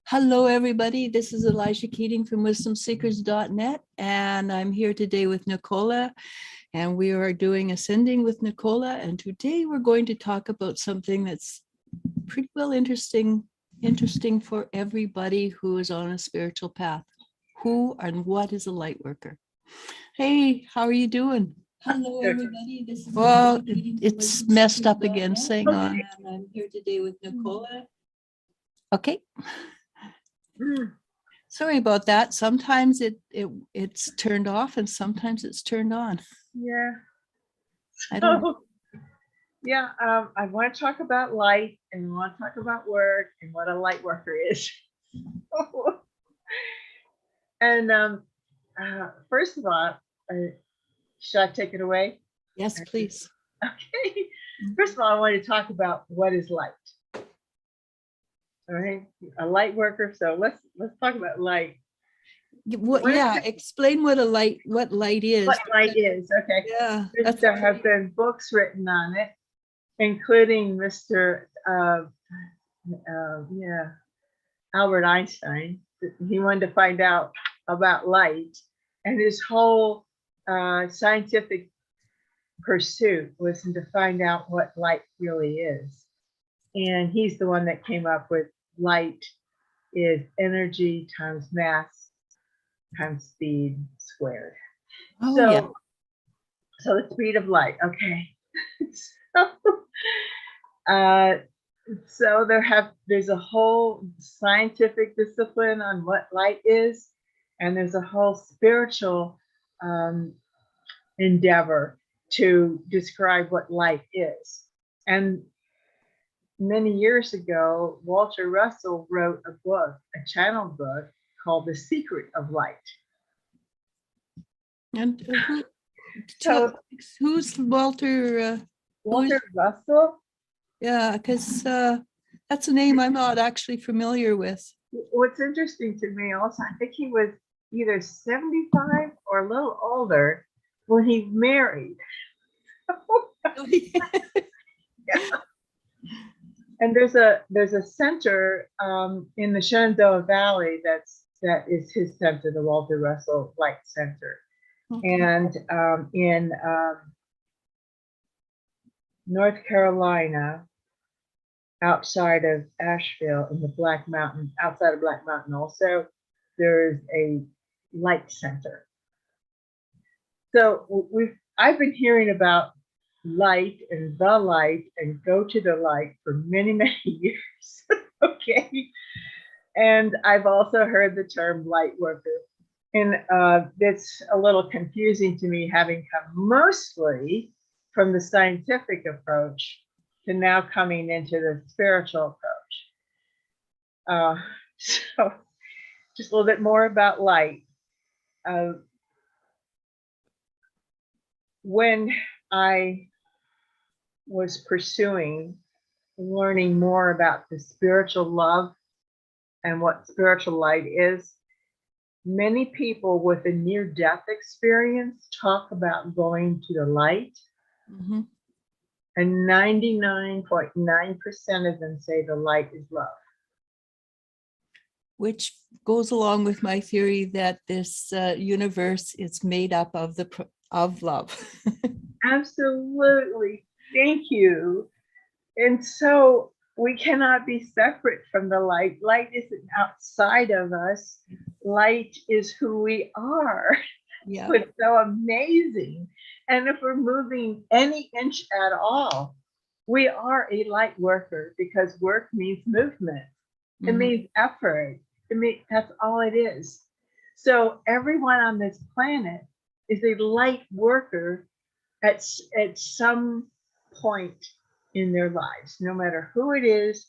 Hello, everybody. This is Elijah Keating from wisdomseekers.net, and I'm here today with Nicola, and we are doing Ascending with Nicola. And today we're going to talk about something that's pretty well interesting for everybody who is on a spiritual path. Who and what is a light worker? Hey, how are you doing? Hello, everybody. This is well, it's messed up again. Hang on. And I'm here today with Nicola. Okay. Sorry about that. Sometimes it's turned off and sometimes it's turned on. Yeah. I don't know. Yeah, I want to talk about light and I want to talk about work and what a light worker is. And first of all, should I take it away? Yes, please. Okay. First of all, I want to talk about what is light. All right, a light worker. So let's talk about light. Yeah, explain what light is. What light is? Okay. Yeah, there have been books written on it, including Mr. Albert Einstein. He wanted to find out about light, and his whole scientific pursuit was to find out what light really is. And he's the one that came up with light is energy times mass times speed squared. Oh, so, yeah. So the speed of light. Okay. So there's a whole scientific discipline on what light is, and there's a whole spiritual endeavor to describe what light is. And many years ago, Walter Russell wrote a book, a channel book called The Secret of Light. And who's Walter? Walter Russell? Yeah, because that's a name I'm not actually familiar with. What's interesting to me also, I think he was either 75 or a little older when he married. Yeah. And there's a center in the Shenandoah Valley that is his center, the Walter Russell Light Center. Okay. And in North Carolina, outside of Asheville, in the Black Mountain, outside of Black Mountain also, there's a light center. So I've been hearing about light and the light and go to the light for many, many years. Okay. And I've also heard the term light worker. And it's a little confusing to me, having come mostly from the scientific approach to now coming into the spiritual approach. So just a little bit more about light. When I was pursuing learning more about the spiritual love and what spiritual light is, many people with a near-death experience talk about going to the light. Mm-hmm. And 99.9% of them say the light is love. Which goes along with my theory that this universe is made up of love. Absolutely. Thank you. And so we cannot be separate from the light. Light isn't outside of us. Light is who we are. Yeah. It's so amazing. And if we're moving any inch at all, we are a light worker, because work means movement. Mm-hmm. It means effort. That's all it is. So everyone on this planet is a light worker at some point in their lives, no matter who it is.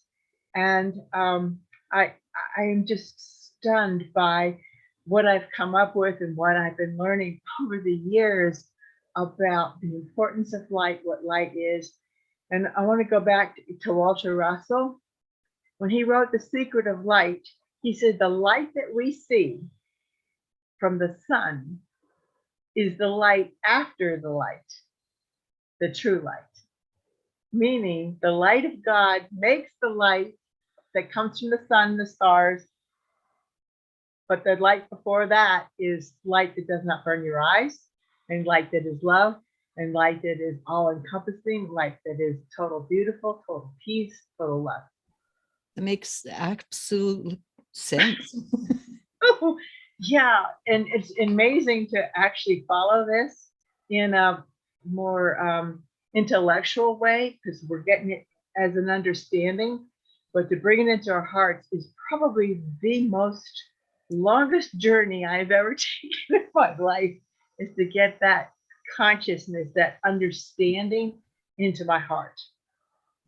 And I am just stunned by what I've come up with and what I've been learning over the years about the importance of light, what light is. And I want to go back to Walter Russell. When he wrote The Secret of Light, he said the light that we see from the sun is the light after the light, the true light. Meaning the light of God makes the light that comes from the sun, the stars, But the light before that is light that does not burn your eyes, and light that is love, and light that is all encompassing, light that is total beautiful, total peace, total love. It makes absolute sense. Yeah, and it's amazing to actually follow this in a more intellectual way, because we're getting it as an understanding, but to bring it into our hearts is probably the most longest journey I've ever taken in my life, is to get that consciousness, that understanding into my heart,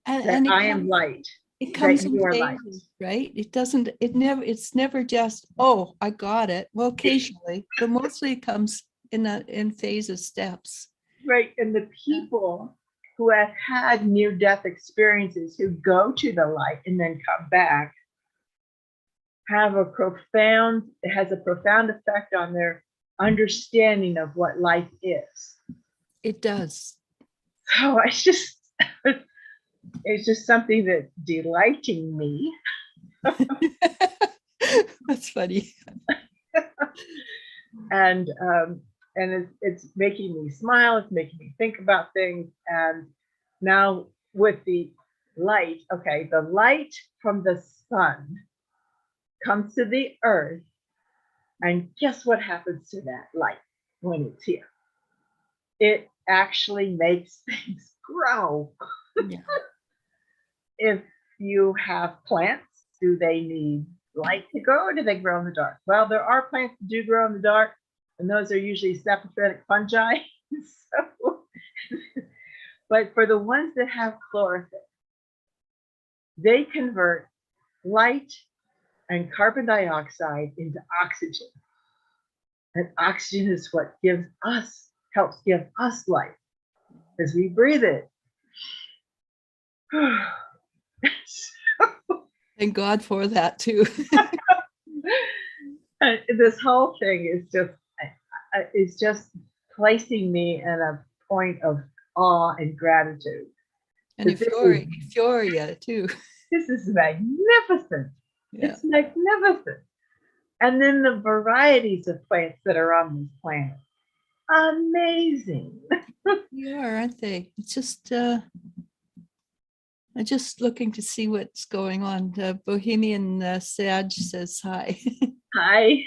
that And I am light, it that comes in you are light. phases, right? It's never just, oh, I got it. Well, occasionally, but mostly it comes in phases, steps. Right. And the people who have had near-death experiences, who go to the light and then come back, it has a profound effect on their understanding of what life is. It does. So it's just something that's delighting me. That's funny. And it's making me smile. It's making me think about things. And now with the light, okay, the light from the sun comes to the earth, and guess what happens to that light when it's here? It actually makes things grow. Yeah. If you have plants, do they need light to grow, or do they grow in the dark? Well, there are plants that do grow in the dark, and those are usually saprophytic fungi. So, but for the ones that have chlorophyll, they convert light and carbon dioxide into oxygen. And oxygen is what helps give us life as we breathe it. Thank God for that too. This whole thing is just placing me in a point of awe and gratitude. And euphoria too. This is magnificent. Yeah. It's magnificent. And then the varieties of plants that are on this planet. Amazing. They are, aren't they? It's just I'm just looking to see what's going on. Bohemian Sag says hi. Hi.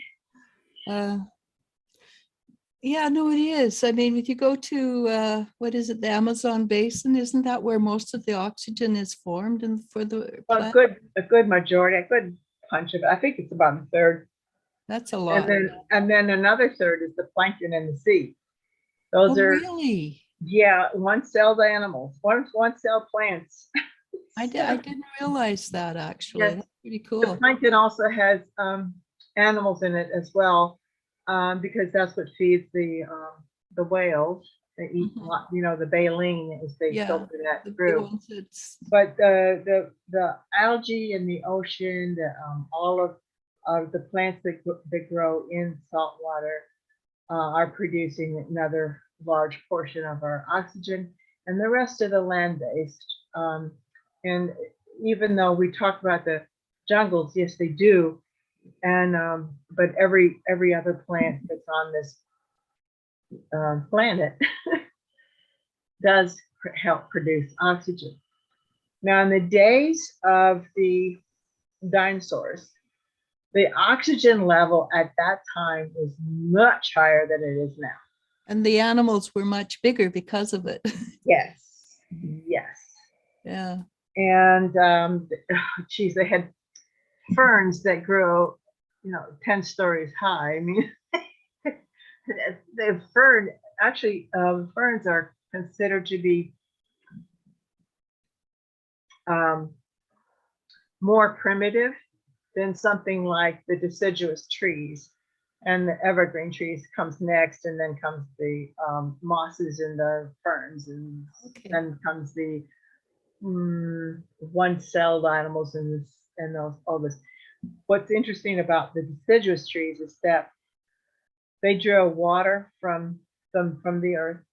Yeah, no, it is. I mean, if you go to what is it, the Amazon basin, isn't that where most of the oxygen is formed and for the plant? A good majority, a good punch of it. I think it's about a third. That's a lot. And then another third is the plankton in the sea. Those are really? Yeah, one-celled animals, one-cell plants. I didn't realize that actually. Yes. That's pretty The cool. plankton also has animals in it as well, because that's what feeds the whales. They eat, the baleen as they filter that through. But the algae in the ocean, all of the plants that grow in salt water are producing another large portion of our oxygen, and the rest of the land-based. And even though we talk about the jungles, yes, they do, and but every other plant that's on this planet does help produce oxygen. Now, in the days of the dinosaurs, the oxygen level at that time was much higher than it is now. And the animals were much bigger because of it. Yes. Yes. Yeah. And geez, they had ferns that grow, 10 stories high. I mean, the ferns are considered to be more primitive than something like the deciduous trees, and the evergreen trees comes next, and then comes the mosses and the ferns, and then comes the one-celled animals and all this. What's interesting about the deciduous trees is that they draw water from the earth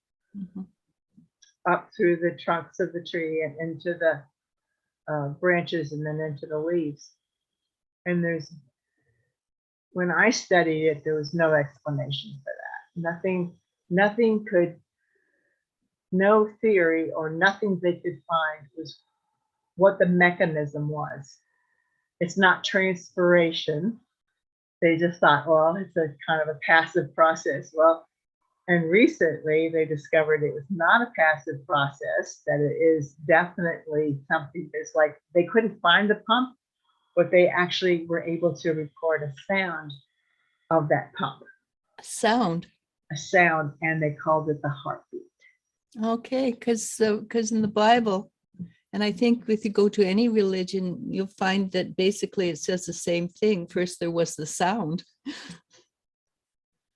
up through the trunks of the tree and into the branches and then into the leaves. And there's when I studied it, there was no explanation for that. Nothing could, no theory or nothing they could find was what the mechanism was. It's not transpiration. They just thought, well, it's a kind of a passive process. Well, and recently they discovered it was not a passive process, that it is definitely something that's like they couldn't find the pump, but they actually were able to record a sound of that pump. Sound. A sound, and they called it the heartbeat. Okay, because in the Bible, and I think if you go to any religion, you'll find that basically it says the same thing. First, there was the sound.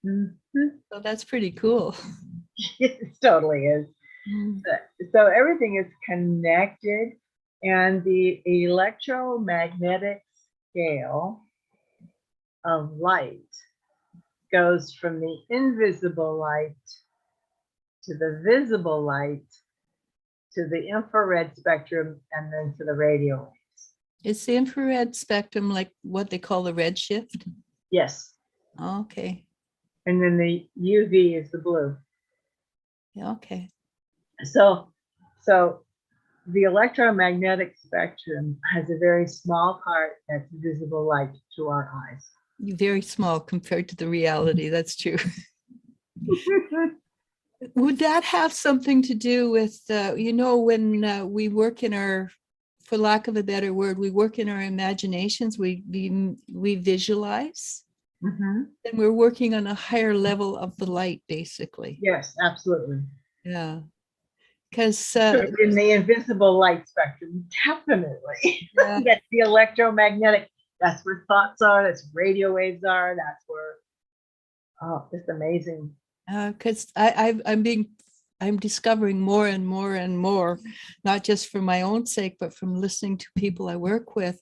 Mm-hmm. So that's pretty cool. It totally is. Mm. So everything is connected, and the electromagnetic scale of light goes from the invisible light to the visible light to the infrared spectrum and then to the radio waves. Is the infrared spectrum like what they call the redshift? Yes. Okay. And then the UV is the blue. Yeah, okay. So the electromagnetic spectrum has a very small part that's visible light to our eyes. Very small compared to the reality. That's true. Would that have something to do with, when we work in our, for lack of a better word, we work in our imaginations, we visualize, Mm-hmm. and we're working on a higher level of the light, basically. Yes, absolutely. Yeah. Because in the invisible light spectrum, definitely. Yeah. That's the electromagnetic. That's where thoughts are. That's radio waves are. That's where. Oh, it's amazing. Because I'm discovering more and more and more, not just for my own sake, but from listening to people I work with,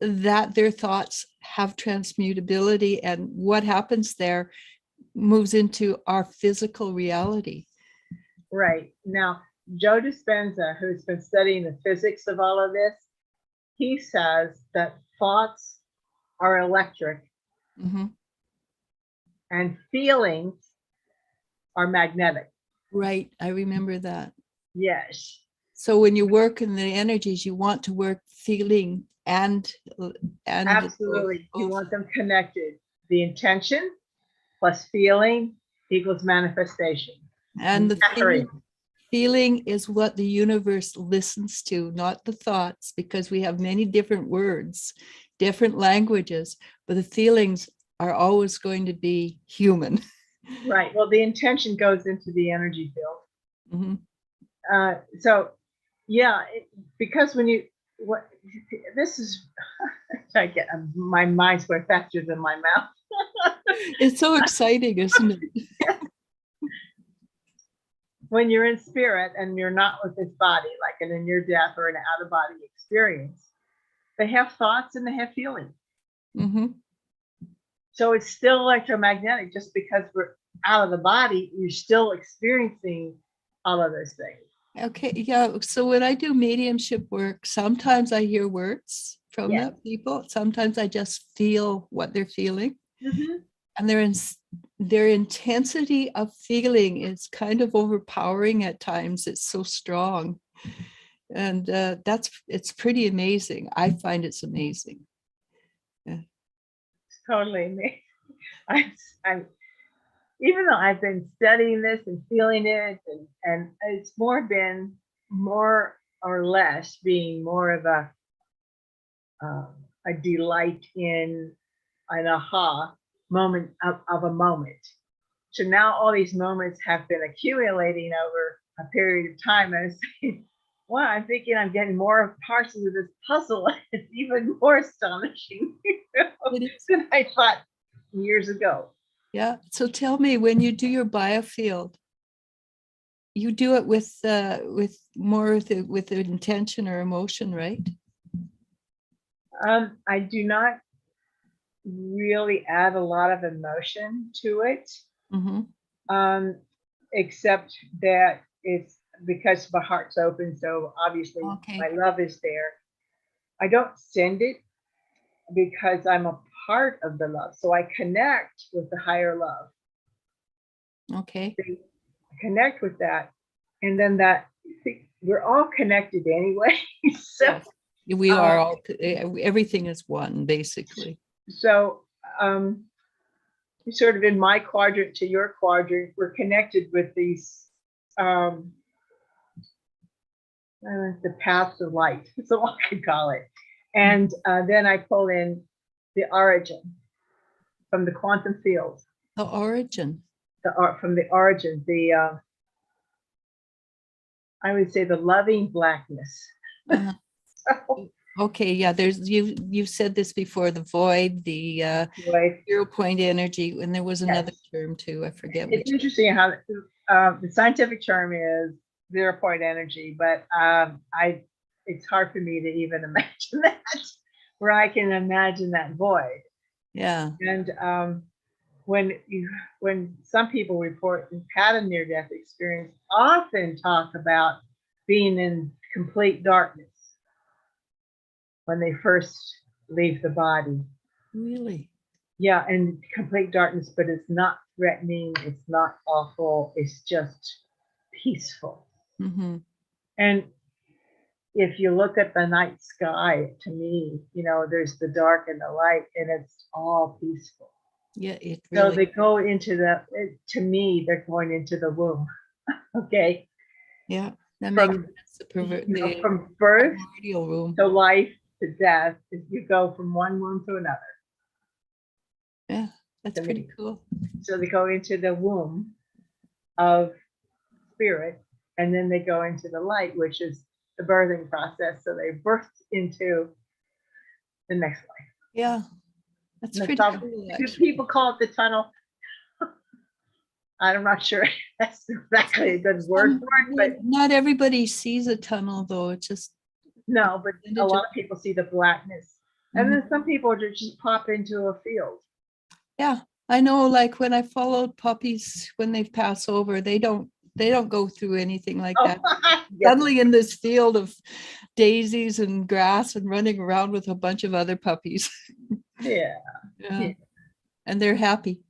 that their thoughts have transmutability, and what happens there moves into our physical reality. Right. Now, Joe Dispenza, who's been studying the physics of all of this, he says that thoughts are electric. Mm-hmm. And feelings are magnetic. Right. I remember that. Yes. So when you work in the energies, you want to work feeling and absolutely. You want them connected. The intention plus feeling equals manifestation. And the feeling is what the universe listens to, not the thoughts, because we have many different words, different languages, but the feelings are always going to be human. Right. Well, the intention goes into the energy field. Mm-hmm. So, yeah, because when you, this is, I get, my mind's going faster than my mouth. It's so exciting, isn't it? When you're in spirit and you're not with this body, like in a near-death or an out-of-body experience, they have thoughts and they have feelings. Mm-hmm. So it's still electromagnetic. Just because we're out of the body, you're still experiencing all of those things. Okay, yeah. So when I do mediumship work, sometimes I hear words from the people. Sometimes I just feel what they're feeling. Mm-hmm. And their intensity of feeling is kind of overpowering at times. It's so strong. And it's pretty amazing. I find it's amazing. Yeah. It's totally amazing. I'm even though I've been studying this and feeling it, and it's been more or less being more of a delight in an aha moment of a moment. So now all these moments have been accumulating over a period of time. And well, I'm thinking I'm getting more parts of this puzzle. It's even more astonishing than I thought years ago. Yeah. So tell me, when you do your biofield, you do it with more with intention or emotion, right? I do not really add a lot of emotion to it, Mm-hmm. Except that it's because my heart's open. So obviously my love is there. I don't send it because I'm a part of the love. So I connect with the higher love. Okay. I connect with that. And then that, see, we're all connected anyway. So Yes. We are all, everything is one, basically. so sort of in my quadrant to your quadrant, we're connected with these the paths of light. So I could call it. And then I pull in the origin from the quantum field. The origin. From the origin, I would say the loving blackness. So, okay, yeah, there's you've said this before, the void, the 0 point energy, and there was another term too, I forget which. It's interesting how the scientific term is 0 point energy, but it's hard for me to even imagine that, where I can imagine that void. Yeah. And when some people report who've had a near-death experience, often talk about being in complete darkness when they first leave the body. Really? Yeah, and complete darkness, but it's not threatening, it's not awful, it's just peaceful. Mm-hmm. And if you look at the night sky, to me, there's the dark and the light, and it's all peaceful. Yeah, it So really. they go into to me, they're going into the womb. Okay. Yeah, that From, makes sense. from birth Room. to life to death, you go from one womb to another. Yeah, that's pretty cool. So they go into the womb of spirit, and then they go into the light, which is the birthing process. So they birth into the next life. Yeah, that's pretty cool. Do people call it the tunnel? I'm not sure that's exactly a good word for it, but not everybody sees a tunnel, though. It's just no, but a lot of people see the blackness, and then some people just pop into a field. Yeah, I know. Like when I followed puppies when they pass over, they don't go through anything like that. Suddenly in this field of daisies and grass and running around with a bunch of other puppies. Yeah. And they're happy.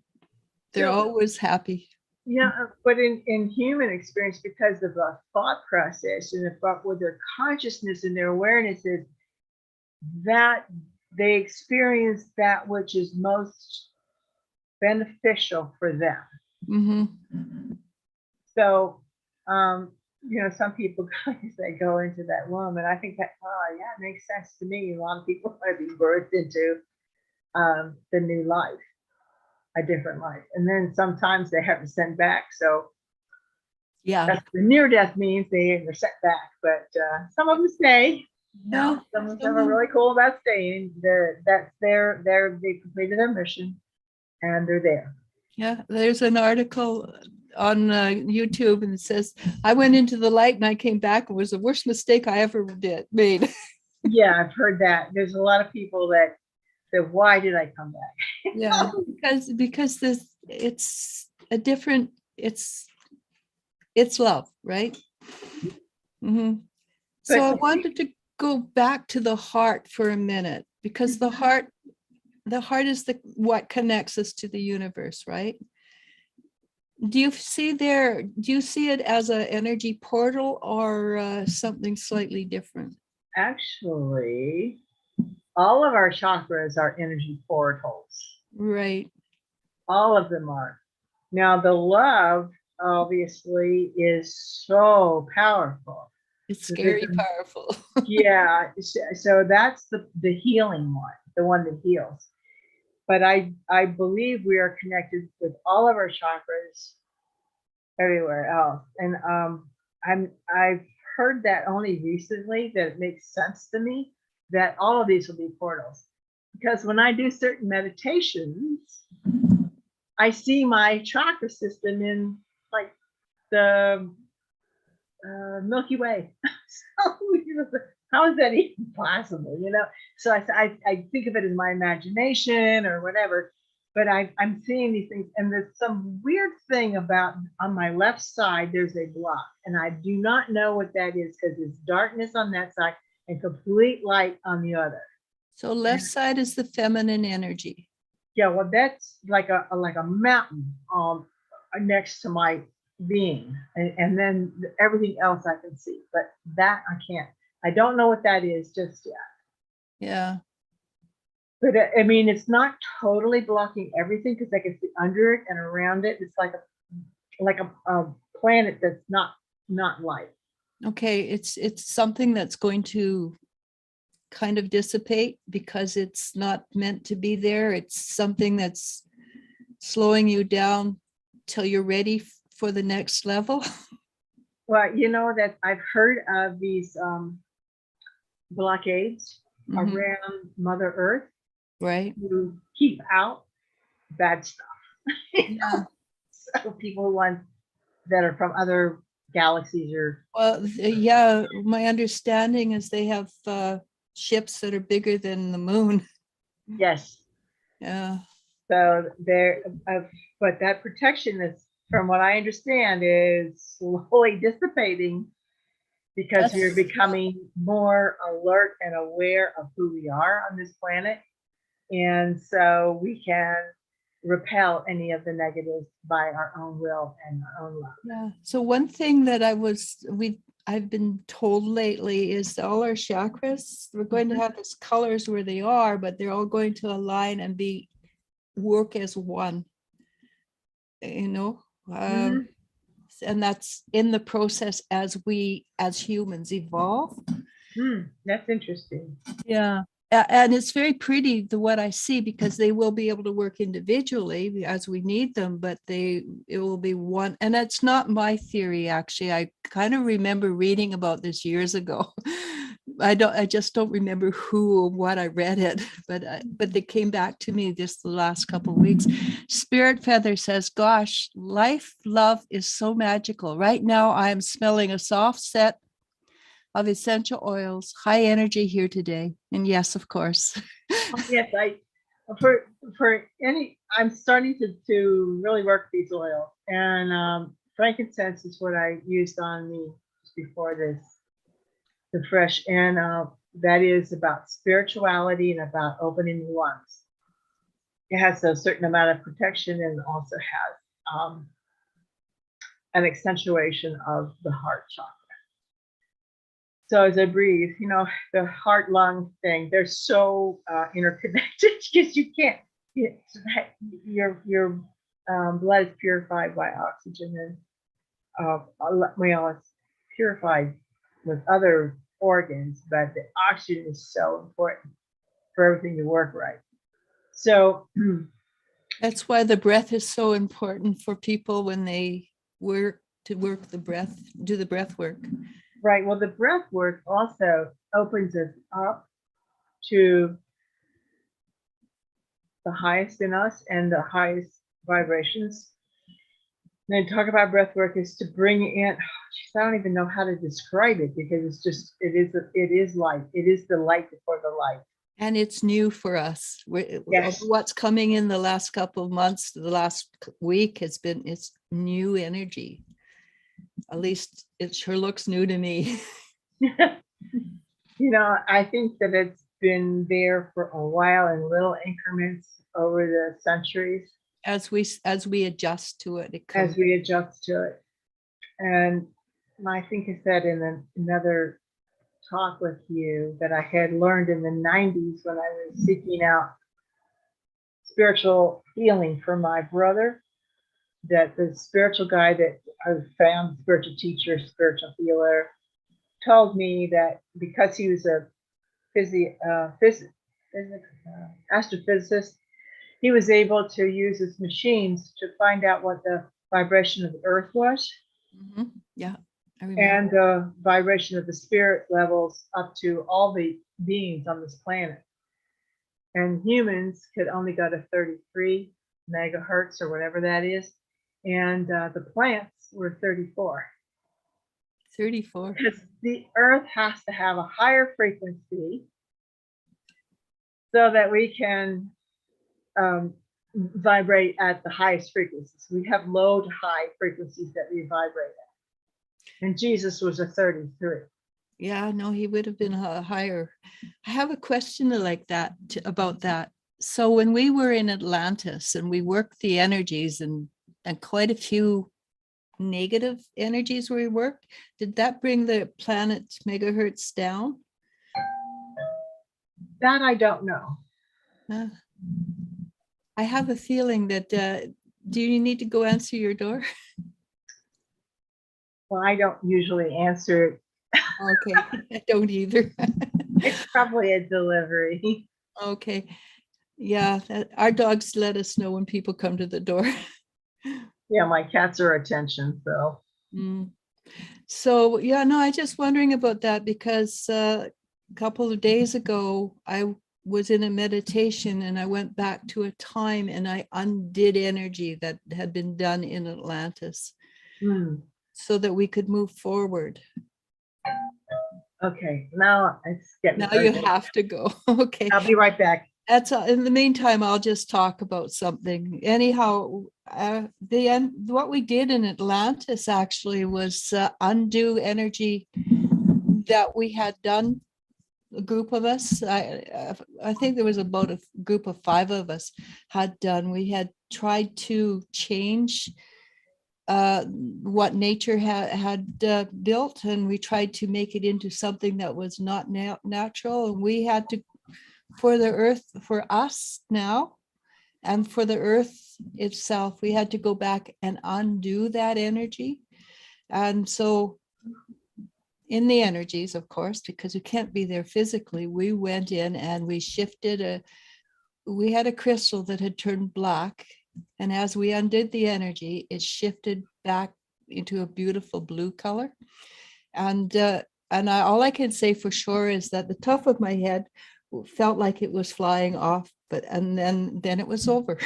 They're always happy. Yeah, but in human experience, because of the thought process and about what their consciousness and their awareness is, that they experience that which is most beneficial for them. Mm-hmm. So, some people they go into that womb, and I think that, oh yeah, it makes sense to me. A lot of people want to be birthed into the new life, a different life, and then sometimes they have to send back. So yeah, that's the near death means they're sent back, but some of them stay. Yeah, some of them are really cool about staying. They completed their mission, and they're there. Yeah, there's an article on YouTube, and it says, I went into the light and I came back. It was the worst mistake I ever made. Yeah, I've heard that. There's a lot of people that say, why did I come back? Yeah, because it's a different, it's love, right? Mm-hmm. So I wanted to go back to the heart for a minute, because the heart is what connects us to the universe, right? Do you see it as an energy portal or something slightly different? Actually, all of our chakras are energy portals. Right. All of them are. Now, the love obviously is so powerful. It's scary powerful. Yeah. So that's the healing one, the one that heals. But I believe we are connected with all of our chakras everywhere else. And I've heard that only recently, that it makes sense to me that all of these will be portals. Because when I do certain meditations, I see my chakra system in like the Milky Way. So how is that even possible? So I think of it as my imagination or whatever, but I'm seeing these things, and there's some weird thing about on my left side, there's a block, and I do not know what that is, because it's darkness on that side and complete light on the other. So left side is the feminine energy. Yeah, well, that's like a mountain next to my being, and then everything else I can see, but that I can't. I don't know what that is just yet. Yeah. But I mean, it's not totally blocking everything because I can see under it and around it. It's like a planet that's not light. Okay, it's something that's going to kind of dissipate because it's not meant to be there. It's something that's slowing you down till you're ready for the next level. Well, you know that I've heard of these blockades around Mother Earth, right? to keep out bad stuff. Yeah. So people want that are from other galaxies or Well, yeah, my understanding is they have ships that are bigger than the moon. yes. Yeah. So but that protection is, from what I understand, is slowly dissipating because we're becoming more alert and aware of who we are on this planet. And so we can repel any of the negatives by our own will and our own love. Yeah. So one thing that I've been told lately is all our chakras, we're going to have these colors where they are, but they're all going to align and work as one, you know. And that's in the process as we as humans evolve. That's interesting. Yeah. And it's very pretty, what I see, because they will be able to work individually as we need them, but it will be one. And that's not my theory, actually. I kind of remember reading about this years ago. I just don't remember who or what I read it, but they came back to me just the last couple of weeks. Spirit Feather says, gosh, life, love is so magical. Right now, I'm smelling a soft set of essential oils, high energy here today. And yes, of course. Yes, I'm starting to really work these oils, and frankincense is what I used on me just before the fresh, and that is about spirituality and about opening the lungs. It has a certain amount of protection and also has an accentuation of the heart chakra. So as I breathe, the heart lung thing, they're so interconnected because you can't, your blood is purified by oxygen, and it's purified with other organs, but the oxygen is so important for everything to work right. So that's why the breath is so important for people when they do the breath work. Right. Well, the breath work also opens us up to the highest in us and the highest vibrations. And then talk about breath work is to bring in, I don't even know how to describe it because it is light. It is the light before the light. And it's new for us. Yes. What's coming in the last couple of months, the last week it's new energy. At least it sure looks new to me. I think that it's been there for a while in little increments over the centuries. As we adjust to it, as we adjust to it. And I think I said in another talk with you that I had learned in the 90s when I was seeking out spiritual healing for my brother, that the spiritual guy that I found, spiritual teacher, spiritual healer, told me that because he was a astrophysicist, he was able to use his machines to find out what the vibration of the earth was. Yeah, I remember. And the vibration of the spirit levels up to all the beings on this planet. And humans could only go to 33 megahertz or whatever that is. And the plants were 34. 34. Because the earth has to have a higher frequency so that we can vibrate at the highest frequencies. We have low to high frequencies that we vibrate at. And Jesus was a 33. Yeah, no, he would have been higher. I have a question like that about that. So when we were in Atlantis and we worked the energies and quite a few negative energies we worked, did that bring the planet's megahertz down? That I don't know. Uh, I have a feeling that, do you need to go answer your door? Well, I don't usually answer it. Okay, I don't either. It's probably a delivery. Okay, yeah, our dogs let us know when people come to the door. Yeah, my cats are attention, so. Mm. So, yeah, no, I just wondering about that because a couple of days ago, I was in a meditation and I went back to a time and I undid energy that had been done in Atlantis so that we could move forward. Okay, now it's getting. Now you have to go. Okay. I'll be right back. That's in the meantime, I'll just talk about something. Anyhow, what we did in Atlantis actually was undo energy that we had done. A group of us, I think there was about a group of 5 of us had done. We had tried to change what nature had built, and we tried to make it into something that was not natural. And we had to, for the earth, for us now, and for the earth itself, we had to go back and undo that energy. And so in the energies, of course, because we can't be there physically, we went in and we shifted we had a crystal that had turned black. And as we undid the energy, it shifted back into a beautiful blue color. And all I can say for sure is that the top of my head felt like it was flying off, and then it was over.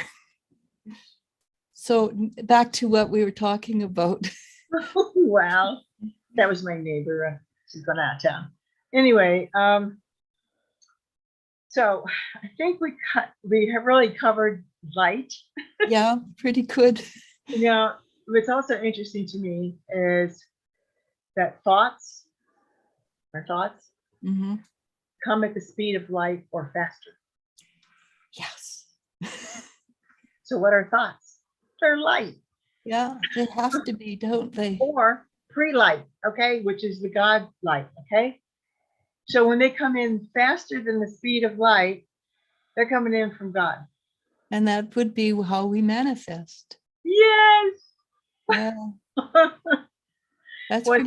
So back to what we were talking about. Wow, that was my neighbor. She's gone out of town. Anyway, so I think we have really covered light. Yeah, pretty good. You know, what's also interesting to me is that our thoughts come at the speed of light or faster. Yes. So what are thoughts? They're light. Yeah, they have to be, don't they? Or pre-light, okay, which is the God light, okay? So when they come in faster than the speed of light, they're coming in from God. And that would be how we manifest. Yes. Yeah. That's Well,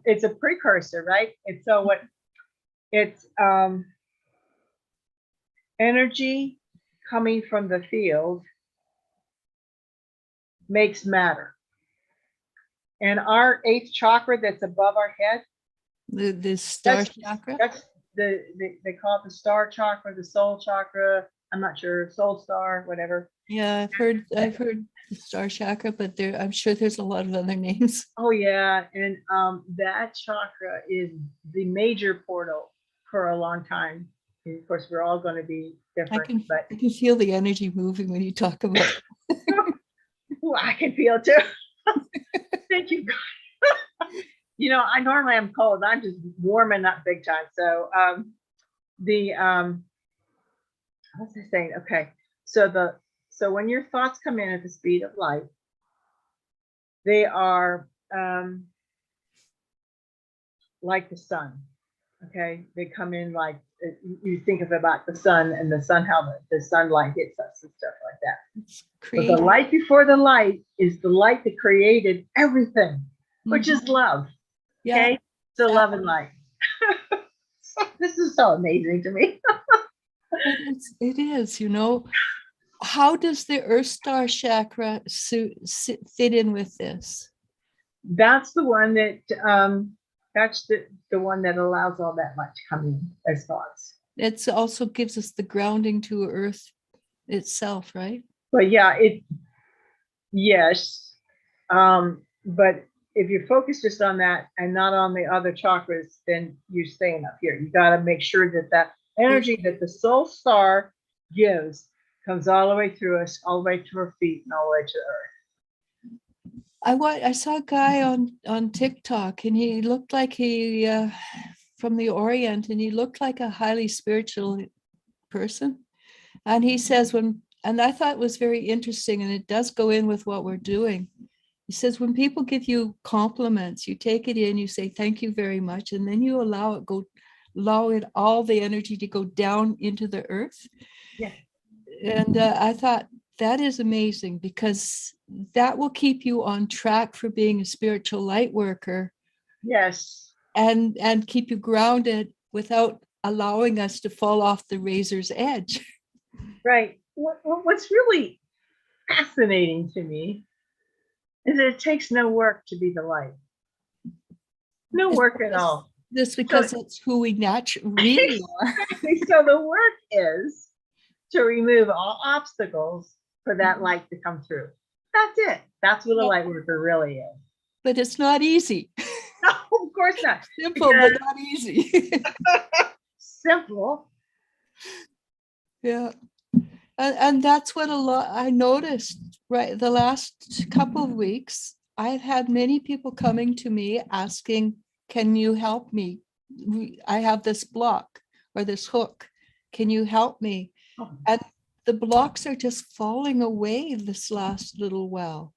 it's a precursor, right? And so what it's energy coming from the field makes matter. And our 8th chakra that's above our head, the star chakra. That's they call it the star chakra, the soul chakra. I'm not sure, soul star, whatever. Yeah, I've heard the star chakra, but I'm sure there's a lot of other names. Oh yeah, and that chakra is the major portal for a long time. And of course, we're all going to be different, but I can feel the energy moving when you talk about it. Ooh, I can feel it too. Thank you, God. You know, I normally am cold. I'm just warming up big time. So what was I saying? Okay, so when your thoughts come in at the speed of light, they are like the sun. Okay, they come in like you think of about the sun and the sun, how the sunlight hits us and stuff like that. But the light before the light is the light that created everything, which is love. Yeah. Okay, so love and light. This is so amazing to me. It is, you know. How does the Earth Star chakra fit in with this? That's the one that that's the one that allows all that light to come in as thoughts. It also gives us the grounding to Earth itself, right? But yeah, yes. But if you focus just on that and not on the other chakras, then you're staying up here. You got to make sure that that energy that the soul star gives comes all the way through us, all the way to our feet, and all the way to Earth. I saw a guy on TikTok, and he looked like he from the Orient, and he looked like a highly spiritual person. And he says and I thought it was very interesting, and it does go in with what we're doing. He says, when people give you compliments, you take it in, you say, thank you very much. And then you allow it all the energy to go down into the earth. Yeah. And I thought that is amazing, because that will keep you on track for being a spiritual light worker. Yes. And keep you grounded without allowing us to fall off the razor's edge. Right. What's really fascinating to me is that it takes no work to be the light. No work at all. This because it's who we naturally really are. So the work is to remove all obstacles for that light to come through. That's it. That's what a light worker really is. But it's not easy. No, of course not. Simple, but not easy. Simple. Yeah. And that's what I noticed, right? The last couple of weeks, I've had many people coming to me asking, can you help me? I have this block or this hook. Can you help me? Oh. And the blocks are just falling away this last little while.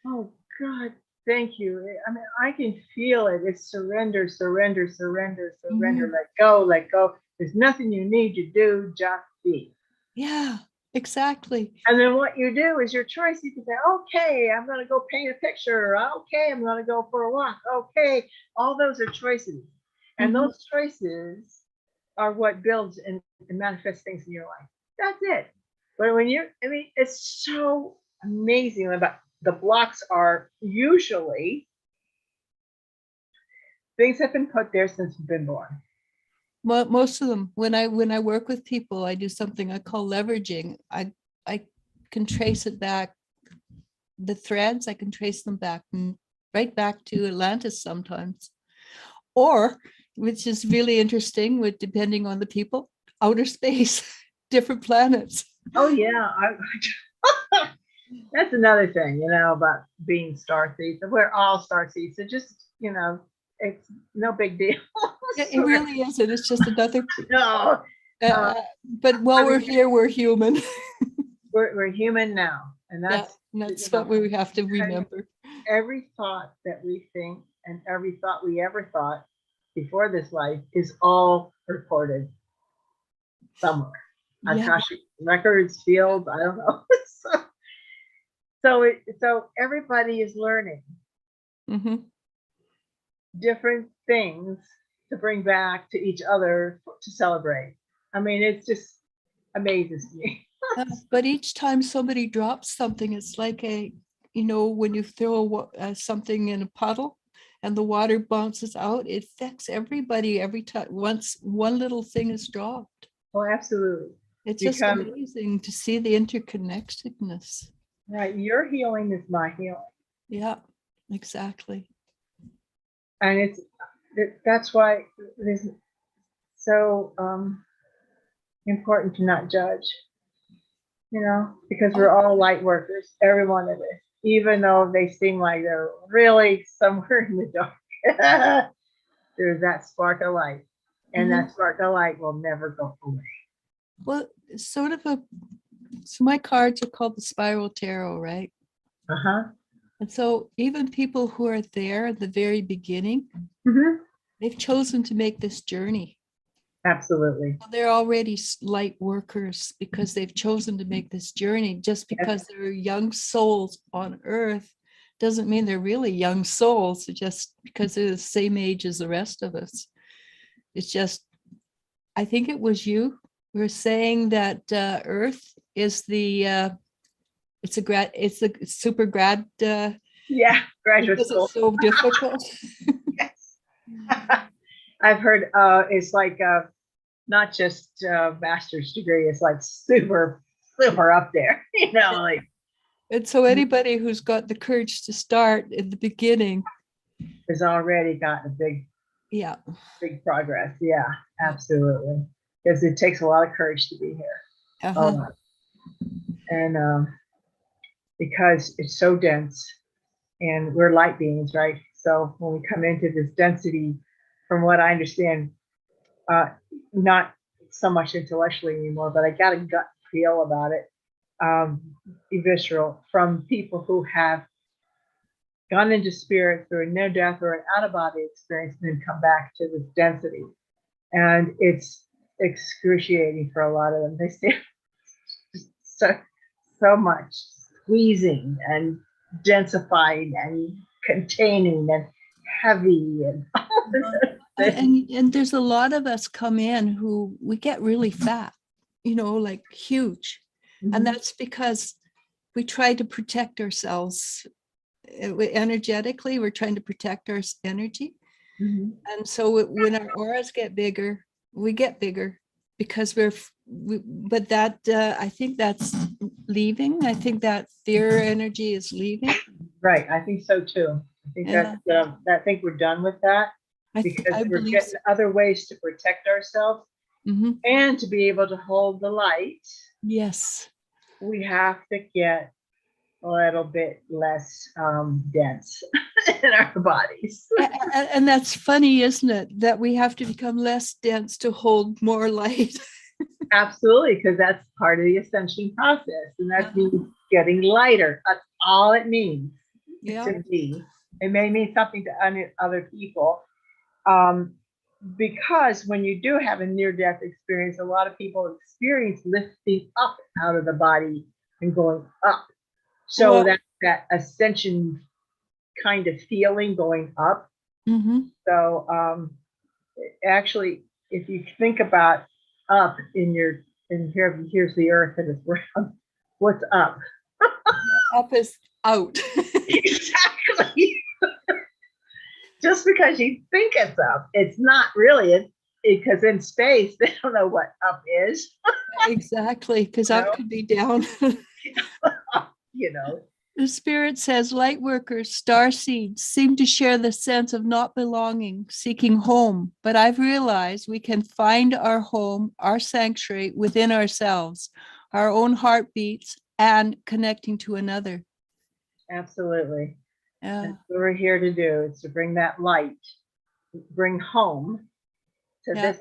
Oh, God, thank you. I mean, I can feel it. It's surrender, surrender, surrender, surrender. Mhm. Let go, let go. There's nothing you need to do, just be. Yeah, exactly. And then what you do is your choice. You can say, okay, I'm going to go paint a picture. Okay, I'm going to go for a walk. Okay, all those are choices. And those choices are what builds and manifests things in your life. That's it. But it's so amazing about the blocks are usually things have been put there since you've been born. Most of them, when I work with people, I do something I call leveraging. I can trace it back, the threads, I can trace them back right back to Atlantis sometimes. Or, which is really interesting, with depending on the people, outer space, different planets. Oh yeah. That's another thing, about being star seeds. We're all star seeds. So just, it's no big deal. It really isn't. It's just another. No. But while we're here, we're human. We're human now. And that's what we have to remember. Every thought that we think and every thought we ever thought before this life is all recorded somewhere. Akashic records, fields, I don't know. So everybody is learning different things to bring back to each other to celebrate. I mean, it just amazes me. But each time somebody drops something, it's like when you throw something in a puddle and the water bounces out, it affects everybody every time. Once one little thing is dropped. Oh, absolutely. It's just amazing to see the interconnectedness. Right. Your healing is my healing. Yeah, exactly. And that's why it is so important to not judge, because we're all light workers, every one of us, even though they seem like they're really somewhere in the dark. There's that spark of light, and that spark of light will never go away. Well, so my cards are called the Spiral Tarot, right? And so even people who are there at the very beginning, they've chosen to make this journey. Absolutely. They're already light workers because they've chosen to make this journey. Just because they're young souls on earth doesn't mean they're really young souls, just because they're the same age as the rest of us. It's just, I think it was you were saying that Earth is it's a super grad. Graduate school. It's so difficult. Yes. I've heard it's like not just master's degree, it's like super up there, like. And so anybody who's got the courage to start in the beginning has already gotten a big progress. Yeah, absolutely. Because it takes a lot of courage to be here. And because it's so dense and we're light beings, right? So when we come into this density, from what I understand, not so much intellectually anymore, but I got a gut feel about it, visceral, from people who have gone into spirit through a near death or an out of body experience and then come back to this density. And it's excruciating for a lot of them. They say so much squeezing and densifying and containing and heavy and and there's a lot of us come in who we get really fat, like huge. Mhm. And that's because we try to protect ourselves energetically. We're trying to protect our energy. Mhm. And so when our auras get bigger, we get bigger because but that, I think that's leaving. I think that fear energy is leaving. Right, I think so too. I think Yeah. I think we're done with that I because we're believe getting other ways to protect ourselves Mhm. and to be able to hold the light. Yes. We have to get a little bit less dense in our bodies. And that's funny, isn't it? That we have to become less dense to hold more light. Absolutely, because that's part of the ascension process, and that means getting lighter. That's all it means to me. It may mean something to other people, because when you do have a near-death experience, a lot of people experience lifting up out of the body and going up. So that ascension kind of feeling going up. Mm-hmm. So actually, if you think about up here's the earth and it's round. What's up? Up is out. Exactly. Just because you think it's up, it's not really it, because in space they don't know what up is. Exactly, because up could be down. The spirit says light workers, star seeds, seem to share the sense of not belonging, seeking home. But I've realized we can find our home, our sanctuary within ourselves, our own heartbeats, and connecting to another. Absolutely. Yeah. That's what we're here to do. It's to bring that light, bring home to this,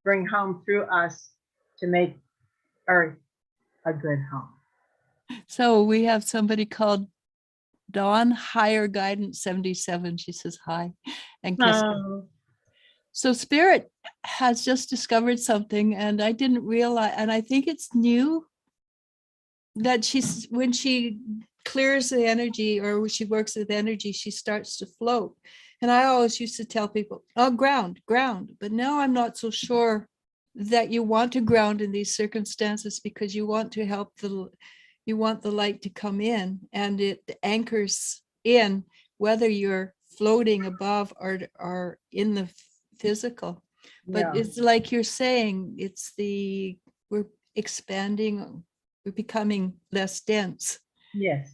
bring home through us to make Earth a good home. So we have somebody called Dawn Higher Guidance 77. She says hi and kiss her. So spirit has just discovered something, and I didn't realize, and I think it's new, that when she clears the energy or when she works with energy, she starts to float. And I always used to tell people, oh, ground. But now I'm not so sure that you want to ground in these circumstances, because you want to help you want the light to come in, and it anchors in whether you're floating above or in the physical. But it's like you're saying, we're expanding, we're becoming less dense. Yes.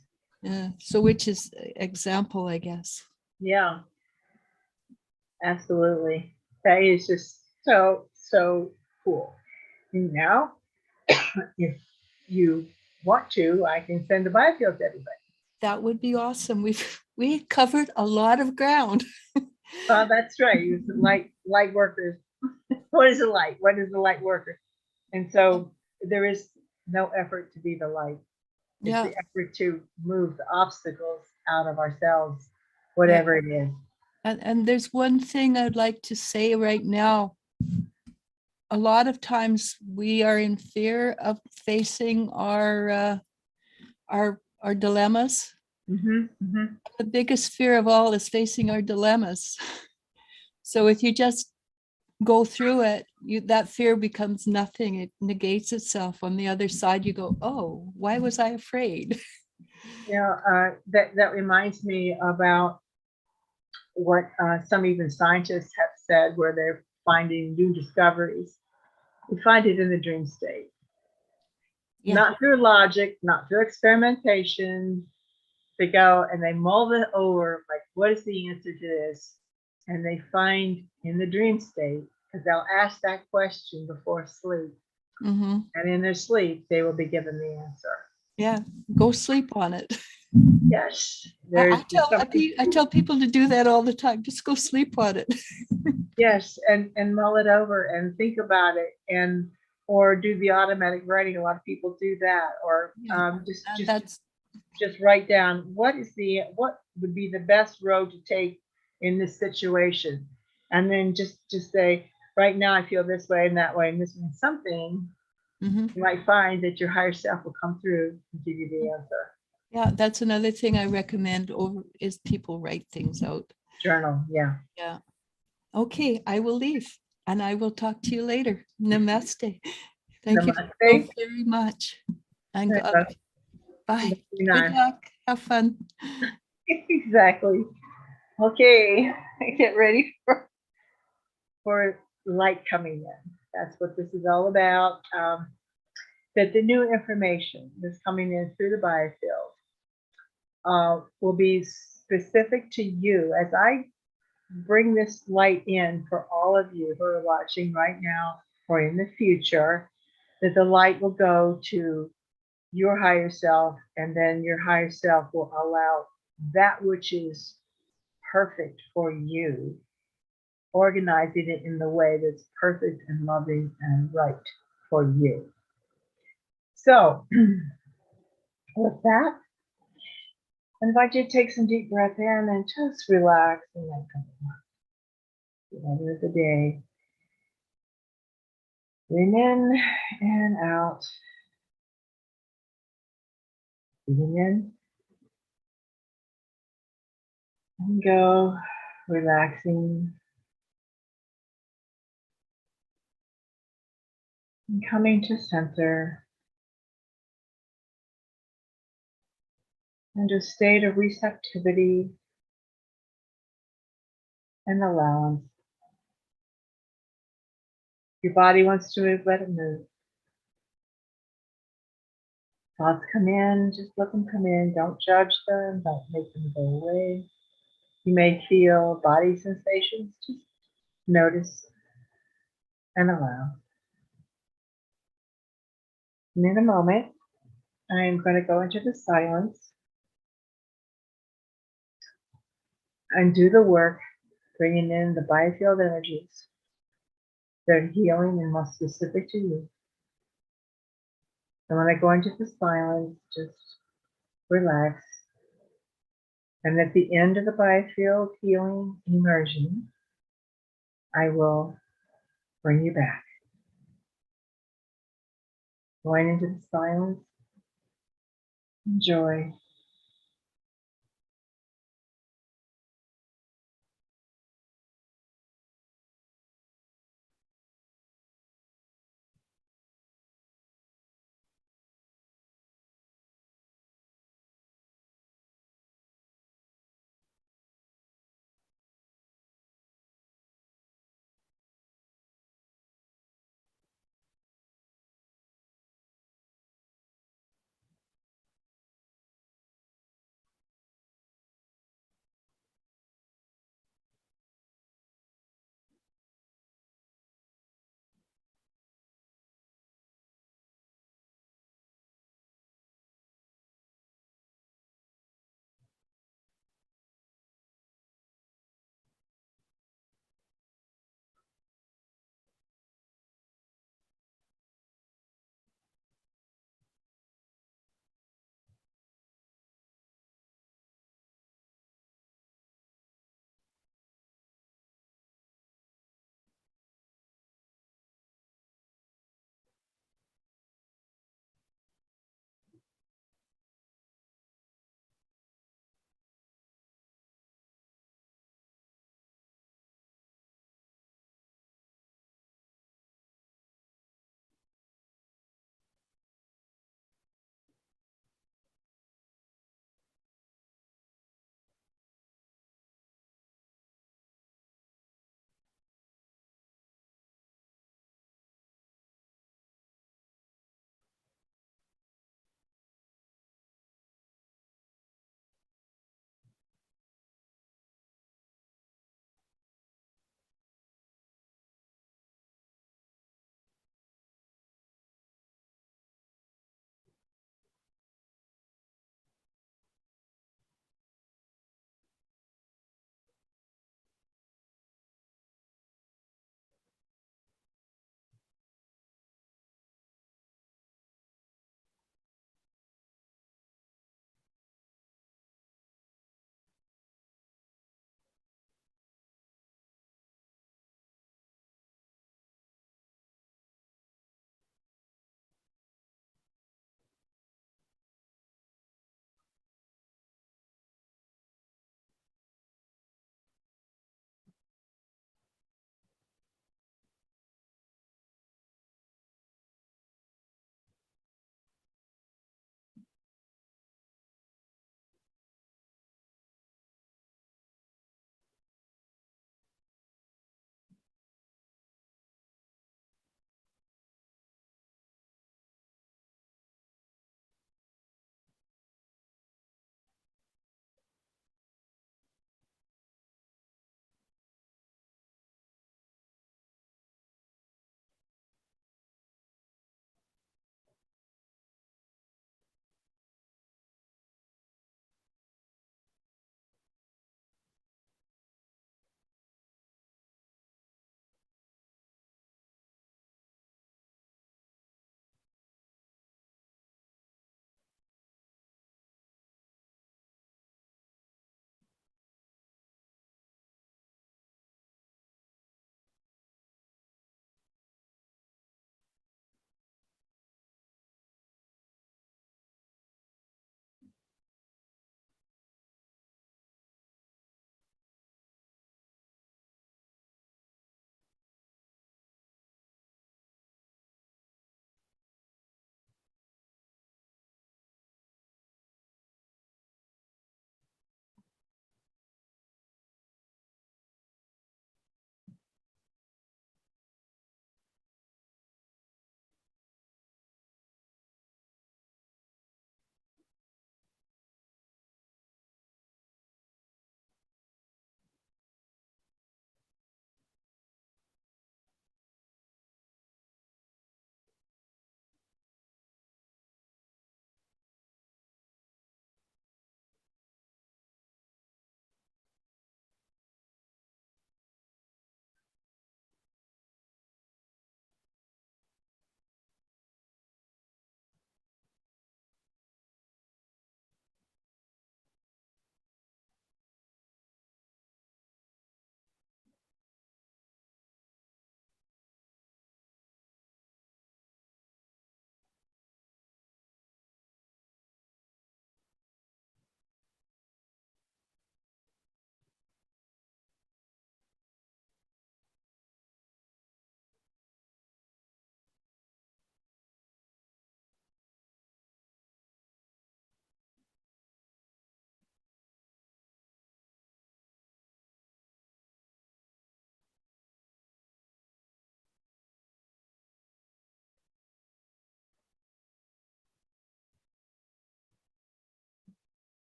So which is example, I guess. Yeah. Absolutely. That is just so cool. And now, if you want to, I can send the biofield to everybody. That would be awesome. We covered a lot of ground. That's right. Use light workers. What is a light? What is a light worker? And so there is no effort to be the light. It's the effort to move the obstacles out of ourselves, whatever it is. And there's one thing I'd like to say right now. A lot of times we are in fear of facing our dilemmas. Mm-hmm, mm-hmm. The biggest fear of all is facing our dilemmas. So if you just go through it, that fear becomes nothing. It negates itself. On the other side, you go, oh, why was I afraid? That reminds me about what some even scientists have said, where they're finding new discoveries. We find it in the dream state. Not through logic, not through experimentation. They go and they mull it over, like, what is the answer to this? And they find in the dream state, because they'll ask that question before sleep. Mm-hmm. And in their sleep, they will be given the answer. Yeah, go sleep on it. Yes, there's something. I tell people to do that all the time. Just go sleep on it. Yes, and mull it over and think about it, and or do the automatic writing. A lot of people do that, or Yeah, that's just write down what would be the best road to take in this situation, and then just say, right now I feel this way and that way, and this means something. mhm. You might find that your higher self will come through and give you the answer. Yeah, that's another thing I recommend over is people write things out. Journal, yeah. Yeah. Okay, I will leave and I will talk to you later. Namaste. Thank you so Namaste. very much. And bye. Good Nice. luck. Have fun. Exactly. Okay, get ready for light coming in. That's what this is all about. That the new information that's coming in through the biofield will be specific to you. As I bring this light in for all of you who are watching right now or in the future, that the light will go to your higher self, and then your higher self will allow that which is perfect for you, organizing it in the way that's perfect and loving and right for you. So, with that, I invite you to take some deep breath in and just relax and then come back. The end of the day. Breathe in and out. Breathing in and go, relaxing and coming to center. And a state of receptivity and allowance. Your body wants to move, let it move. Thoughts come in, just let them come in. Don't judge them, don't make them go away. You may feel body sensations, just notice and allow. And in a moment, I am going to go into the silence and do the work, bringing in the biofield energies that are healing and most specific to you. And when I go into the silence, just relax. And at the end of the biofield healing immersion, I will bring you back. Going into the silence, enjoy.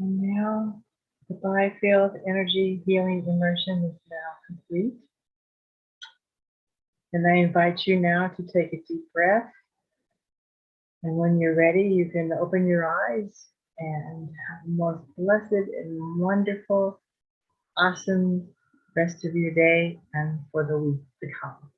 And now the bi-field energy healing immersion is now complete. And I invite you now to take a deep breath. And when you're ready, you can open your eyes and have the most blessed and wonderful, awesome rest of your day and for the week to come.